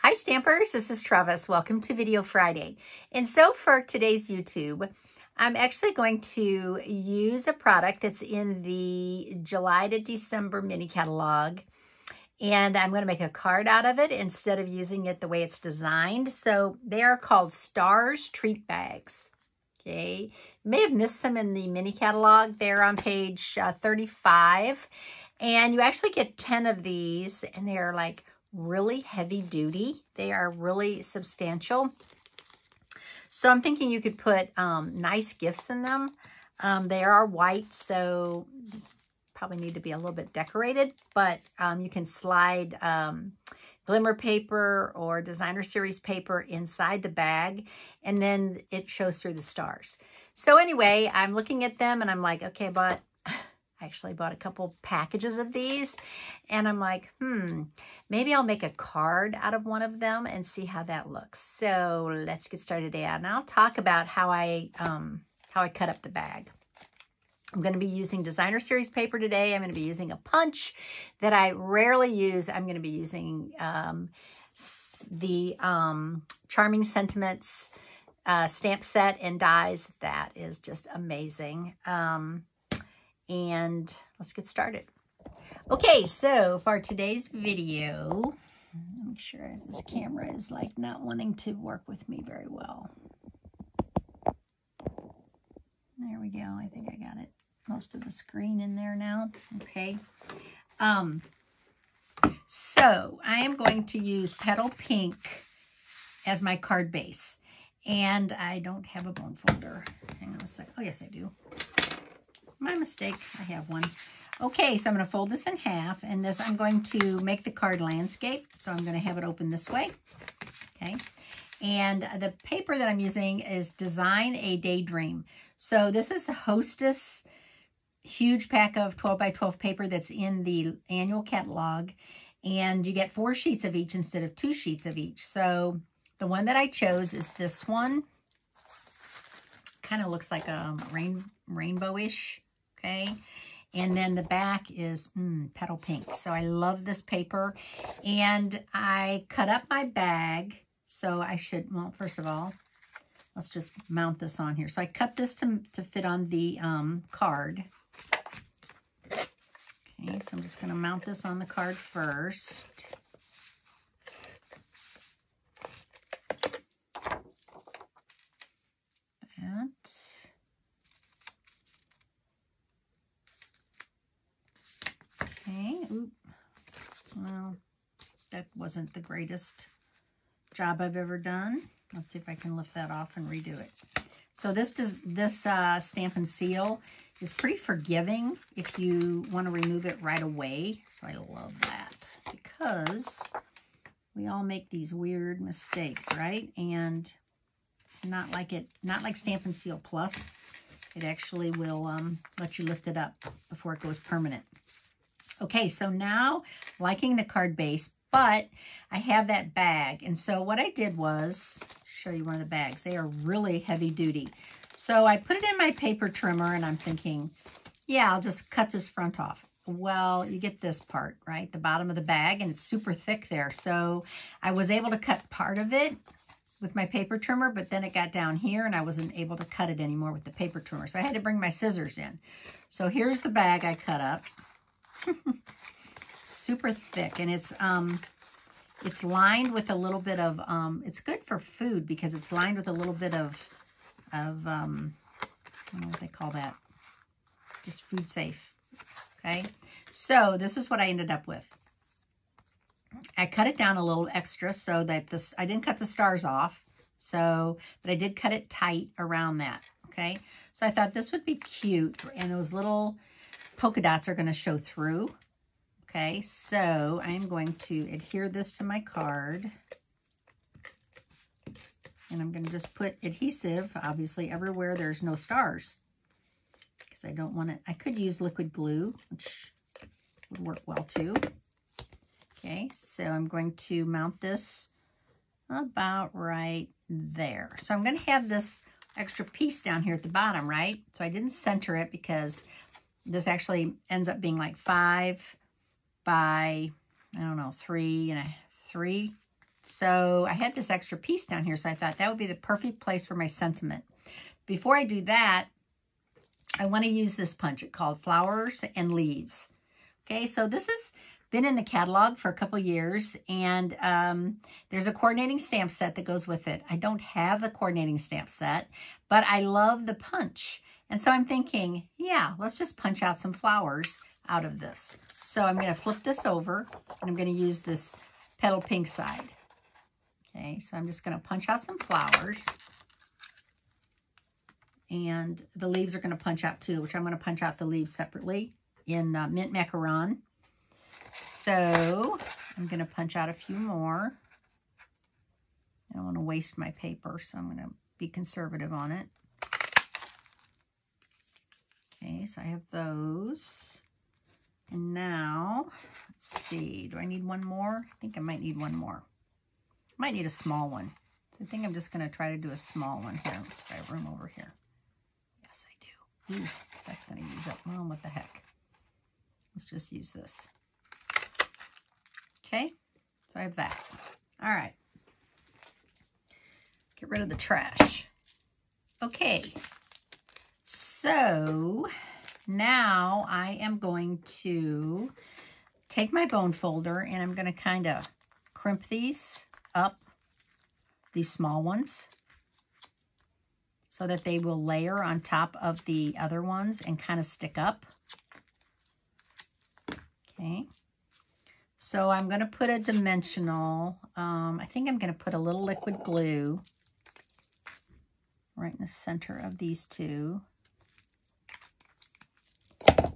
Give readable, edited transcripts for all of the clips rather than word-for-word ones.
Hi Stampers, this is Trevis. Welcome to Video Friday. And so for today's YouTube, I'm actually going to use a product that's in the July to December mini catalog. And I'm going to make a card out of it instead of using it the way it's designed. So they are called Stars Treat Bags. Okay, you may have missed them in the mini catalog. They're on page 35. And you actually get 10 of these, and they are like really heavy duty. They are really substantial. So I'm thinking you could put nice gifts in them. They are white, so probably need to be a little bit decorated, but you can slide glimmer paper or designer series paper inside the bag, and then it shows through the stars. So anyway, I'm looking at them and I'm like, okay, but I actually bought a couple packages of these, and I'm like, maybe I'll make a card out of one of them and see how that looks. So let's get started today, and I'll talk about how I cut up the bag. I'm going to be using designer series paper today. I'm going to be using a punch that I rarely use. I'm going to be using the Charming Sentiments stamp set and dies. That is just amazing. And let's get started. Okay, so for today's video, make sure this camera is like not wanting to work with me very well. There we go. I think I got it. Most of the screen in there now. Okay. So I am going to use Petal Pink as my card base. And I don't have a bone folder. Hang on a sec. Oh, yes, I do. My mistake. I have one. Okay, so I'm going to fold this in half, and this I'm going to make the card landscape. So I'm going to have it open this way. Okay. And the paper that I'm using is Design a Daydream. So this is the Hostess huge pack of 12 by 12 paper that's in the annual catalog. And you get 4 sheets of each instead of 2 sheets of each. So the one that I chose is this one. Kind of looks like a rainbowish. Okay. And then the back is Petal Pink. So I love this paper. And I cut up my bag. So I should, well, first of all, let's just mount this on here. So I cut this to fit on the card. Okay, so I'm just going to mount this on the card first. That. Okay, oop. Well, that wasn't the greatest job I've ever done. Let's see if I can lift that off and redo it. So this Stampin' Seal is pretty forgiving if you want to remove it right away. So I love that because we all make these weird mistakes, right? And it's not like Stampin' Seal Plus. It actually will let you lift it up before it goes permanent. Okay, so now liking the card base, but I have that bag. And so what I did was show you one of the bags. They are really heavy duty. So I put it in my paper trimmer, and I'm thinking, yeah, I'll just cut this front off. Well, you get this part, right? The bottom of the bag, and it's super thick there. So I was able to cut part of it with my paper trimmer, but then it got down here, and I wasn't able to cut it anymore with the paper trimmer. So I had to bring my scissors in. So here's the bag I cut up. Super thick, and it's lined with a little bit of it's good for food because it's lined with a little bit of I don't know what they call that, just food safe. Okay, so this is what I ended up with. I cut it down a little extra so that I didn't cut the stars off, but I did cut it tight around that. Okay, so I thought this would be cute, and those little polka dots are going to show through. Okay, so I'm going to adhere this to my card. And I'm going to just put adhesive, obviously, everywhere there's no stars. Because I don't want it. I could use liquid glue, which would work well too. Okay, so I'm going to mount this about right there. So I'm going to have this extra piece down here at the bottom, right? So I didn't center it because this actually ends up being like 5 by, I don't know, 3 So I had this extra piece down here, so I thought that would be the perfect place for my sentiment. Before I do that, I want to use this punch. It's called Flowers and Leaves. Okay, so this has been in the catalog for a couple years, and there's a coordinating stamp set that goes with it. I don't have the coordinating stamp set, but I love the punch. And so I'm thinking, yeah, let's just punch out some flowers out of this. So I'm going to flip this over, and I'm going to use this petal pink side. Okay, so I'm just going to punch out some flowers. And the leaves are going to punch out too, which I'm going to punch out the leaves separately in mint macaron. So I'm going to punch out a few more. I don't want to waste my paper, so I'm going to be conservative on it. Okay, so I have those. And now, let's see, do I need one more? I think I might need one more. I might need a small one. So I think I'm just going to try to do a small one here. Let's see if I have room over here. Yes, I do. Ooh, that's going to use up. Well, what the heck. Let's just use this. Okay, so I have that. All right. Get rid of the trash. Okay, so now I am going to take my bone folder and I'm going to kind of crimp these up, these small ones, so that they will layer on top of the other ones and kind of stick up. Okay, so I'm going to put a dimensional, I think I'm going to put a little liquid glue right in the center of these two.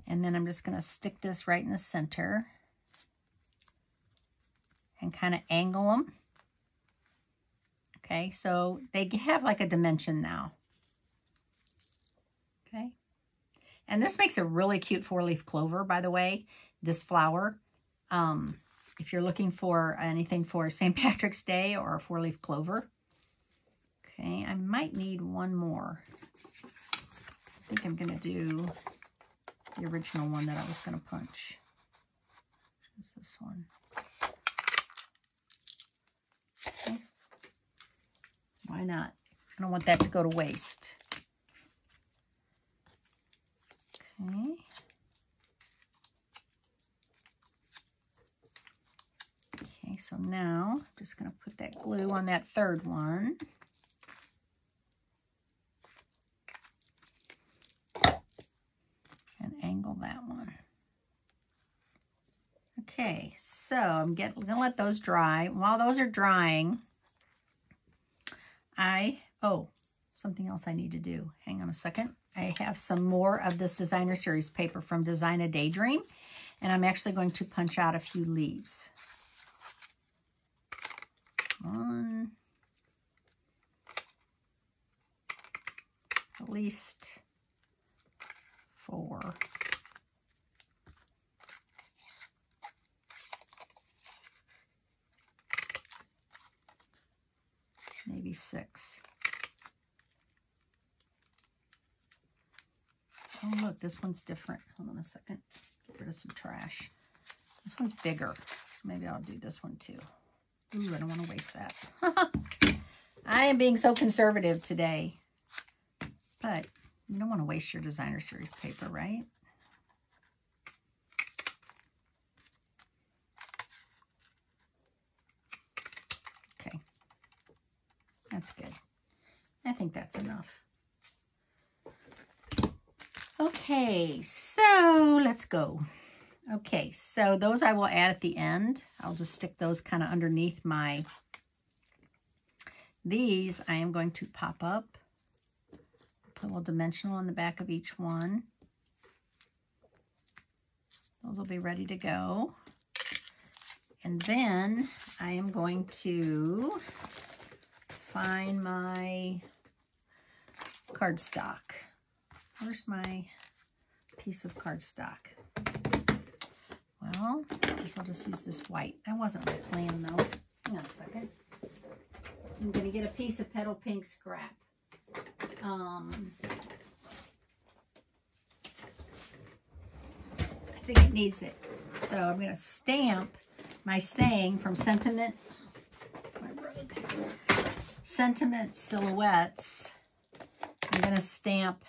And then I'm just going to stick this right in the center and kind of angle them. Okay, so they have like a dimension now. Okay, and this makes a really cute 4-leaf clover, by the way, this flower. If you're looking for anything for St. Patrick's Day or a 4-leaf clover. Okay, I might need one more. I think I'm going to do the original one that I was going to punch. Which is this one. Okay. Why not? I don't want that to go to waste. Okay. Okay, so now I'm just going to put that glue on that third one. And angle that one. Okay, so I'm going to let those dry. While those are drying, something else I need to do. Hang on a second. I have some more of this Designer Series paper from Design a Daydream, and I'm actually going to punch out a few leaves. One, at least 4. Maybe 6. Oh, look, this one's different. Hold on a second. Get rid of some trash. This one's bigger, so maybe I'll do this one too. Ooh, I don't want to waste that. I am being so conservative today. But you don't want to waste your Designer Series paper, right? Okay. That's good. I think that's enough. Okay, so let's go. Okay, so those I will add at the end. I'll just stick those kind of underneath my... These I am going to pop up. Put a little dimensional on the back of each one. Those will be ready to go. And then I am going to find my cardstock. Where's my piece of cardstock? Well, I guess I'll just use this white. That wasn't my plan though. Hang on a second. I'm going to get a piece of petal pink scrap. I think it needs it. So I'm going to stamp my saying from Sentiment. Sentiment Silhouettes, I'm going to stamp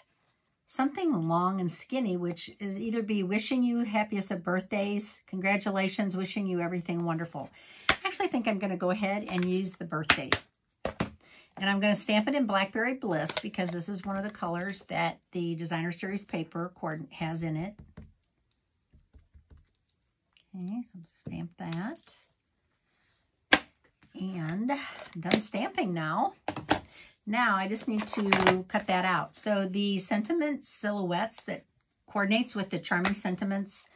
something long and skinny, which is either be wishing you happiest of birthdays, congratulations, wishing you everything wonderful. I actually think I'm going to go ahead and use the birthday. And I'm going to stamp it in Blackberry Bliss because this is one of the colors that the Designer Series paper has in it. Okay, so stamp that. And I'm done stamping now. Now I just need to cut that out. So the Sentiment Silhouettes that coordinates with the Charming Sentiments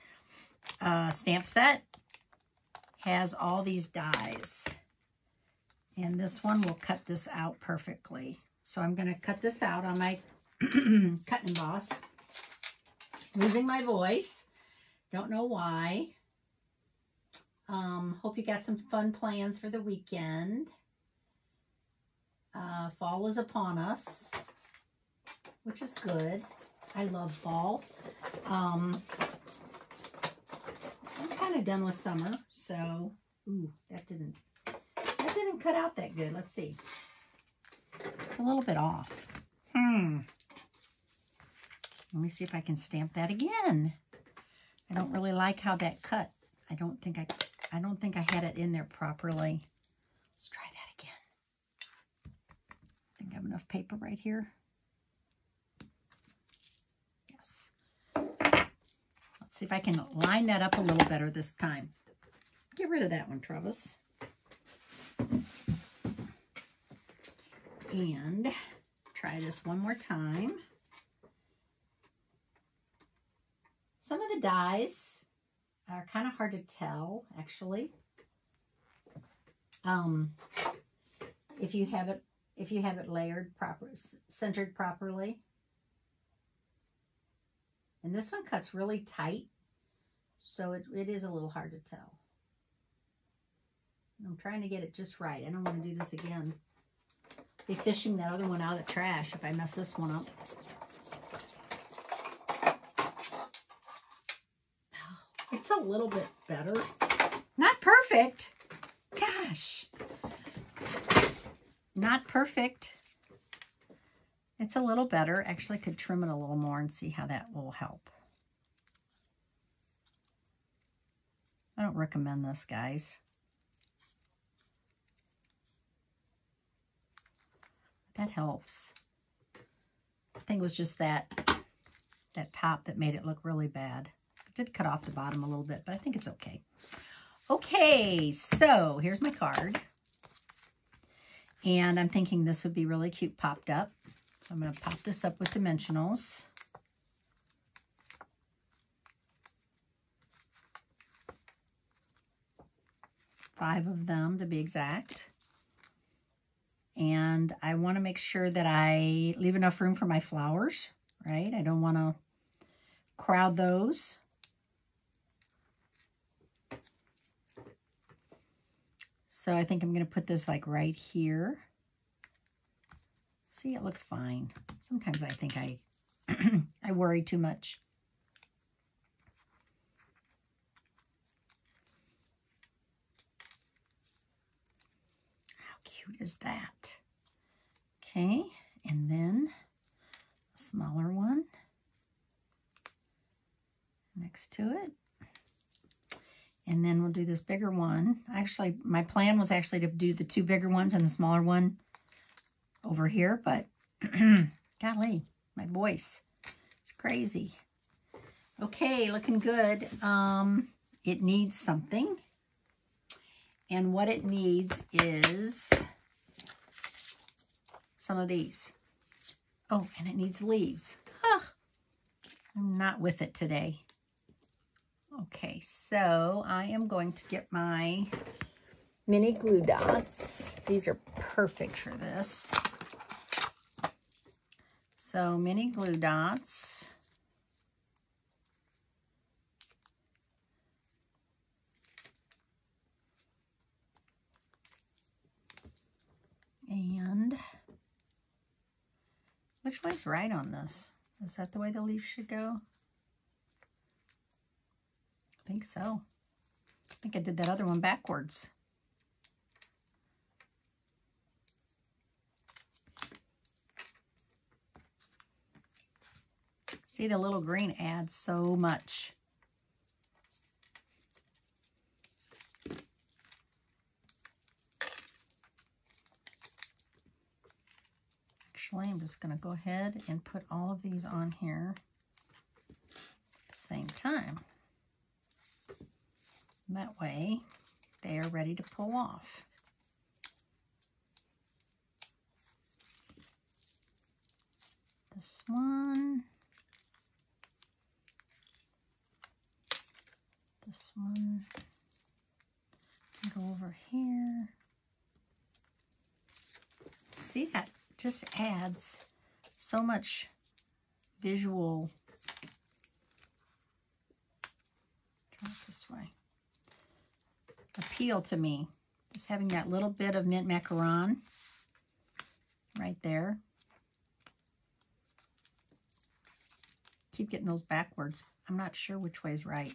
stamp set has all these dies. And this one will cut this out perfectly. So I'm going to cut this out on my Cut Emboss. Losing my voice. Don't know why. Hope you got some fun plans for the weekend. Fall is upon us, which is good. I love fall. I'm kind of done with summer, so ooh, that didn't cut out that good. Let's see. It's a little bit off. Let me see if I can stamp that again. I don't really like how that cut. I don't think I had it in there properly. Let's try that again. I think I have enough paper right here. Yes. Let's see if I can line that up a little better this time. Get rid of that one, Trevis. And try this one more time. Some of the dies are kind of hard to tell, actually. If you have it layered centered properly. And this one cuts really tight, so it is a little hard to tell. I'm trying to get it just right. I don't want to do this again. Be fishing that other one out of the trash if I mess this one up. It's a little bit better. Not perfect. Gosh. Not perfect. It's a little better. Actually, I could trim it a little more and see how that will help. I don't recommend this, guys. That helps. I think it was just that top that made it look really bad. It did cut off the bottom a little bit, but I think it's okay. Okay, so here's my card. And I'm thinking this would be really cute popped up. So I'm going to pop this up with dimensionals. Five of them to be exact. And I want to make sure that I leave enough room for my flowers, right? I don't want to crowd those. So I think I'm going to put this like right here. See, it looks fine. Sometimes I think I worry too much. How cute is that? Okay, and then a smaller one next to it. And then we'll do this bigger one. Actually, my plan was actually to do the two bigger ones and the smaller one over here, but golly, my voice, it's crazy. Okay, looking good. It needs something. And what it needs is some of these. Oh, and it needs leaves. I'm not with it today. Okay, so I am going to get my mini glue dots. These are perfect for this. So mini glue dots. And which way's right on this? Is that the way the leaf should go? I think so. I think I did that other one backwards. See, the little green adds so much. Actually, I'm just going to go ahead and put all of these on here at the same time. And that way, they are ready to pull off. This one. This one. Go over here. See, that just adds so much visual. Try it this way. Appeal to me. Just having that little bit of mint macaron right there. Keep getting those backwards. I'm not sure which way is right.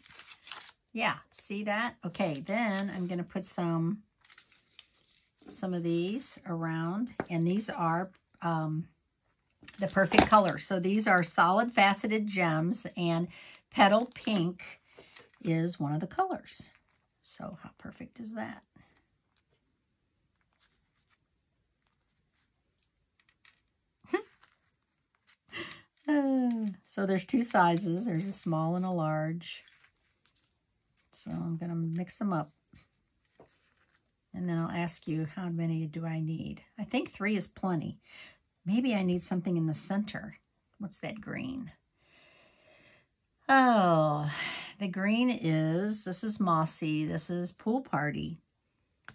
Yeah, see that? Okay, then I'm going to put some of these around, and these are the perfect color. So these are solid faceted gems, and petal pink is one of the colors. So how perfect is that? So there's two sizes. There's a small and a large. So I'm going to mix them up. And then I'll ask you, how many do I need? I think 3 is plenty. Maybe I need something in the center. What's that green? Oh, the green is, this is Mossy. This is Pool Party.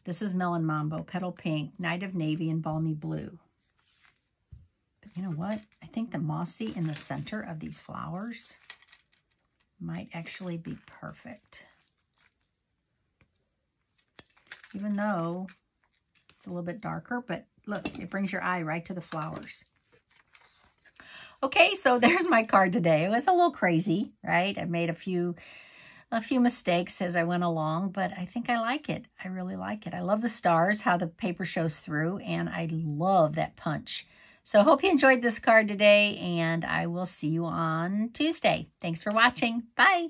This is Melon Mambo, Petal Pink, Night of Navy, and Balmy Blue. But you know what? I think the Mossy in the center of these flowers might actually be perfect. Even though it's a little bit darker, but look, it brings your eye right to the flowers. Okay, so there's my card today. It was a little crazy, right? I made a few mistakes as I went along, but I think I like it. I really like it. I love the stars, how the paper shows through, and I love that punch. So I hope you enjoyed this card today, and I will see you on Tuesday. Thanks for watching. Bye.